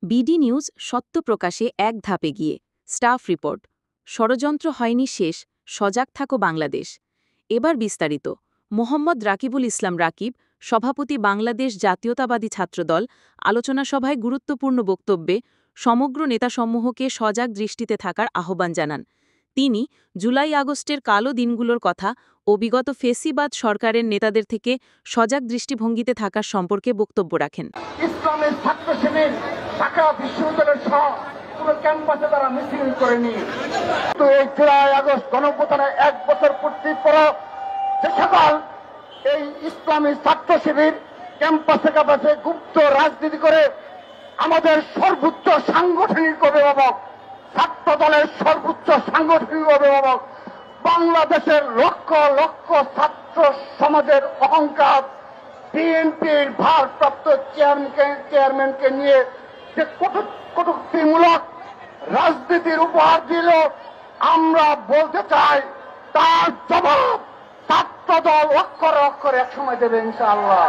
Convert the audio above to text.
BD news সত্য প্রকাশে এক ধাপে গিয়ে স্টাফ রিপোর্ট ষড়যন্ত্র হয়নি শেষ, সজাগ থাকো বাংলাদেশ। এবার বিস্তারিত। মোহাম্মদ রাকিবুল ইসলাম রাকিব, সভাপতি বাংলাদেশ জাতীয়তাবাদী ছাত্রদল, আলোচনা সভায় গুরুত্বপূর্ণ বক্তব্যে সমগ্র নেতাসমূহকে সজাগ দৃষ্টিতে থাকার আহ্বান জানান। তিনি জুলাই আগস্টের কালো দিনগুলোর কথা ও বিগত ফেসিবাদ সরকারের নেতাদের থেকে সজাগ দৃষ্টিভঙ্গিতে থাকার সম্পর্কে বক্তব্য রাখেন। ইসলামের ছাত্র শিবির ঢাকা বিশ্ববিদ্যালয়ের সহ পুরো ক্যাম্পাসে তারা মিছিল করেনি। তো এই জুলাই আগস্ট গণঅভ্যুত্থানের 1 বছর পূর্তির পর যে সকল এই ইসলামী ছাত্র শিবির ক্যাম্পাসে ক্যাম্পাসে গুপ্ত রাজনীতি করে আমাদের সর্বোচ্চ সাংগঠনিক অভিভাবক, ছাত্র দলের সর্বোচ্চ সাংগঠনিক অভিভাবক, বাংলাদেশের লক্ষ লক্ষ ছাত্র সমাজের অহংকার বিএনপির ভারপ্রাপ্ত চেয়ারম্যানকে নিয়ে যে কটূক্তিমূলক রাজনীতির উপহার দিল, আমরা বলতে চাই তার জবাব ছাত্র দল অক্ষরে অক্ষরে একসময় দেবে ইনশাআল্লাহ।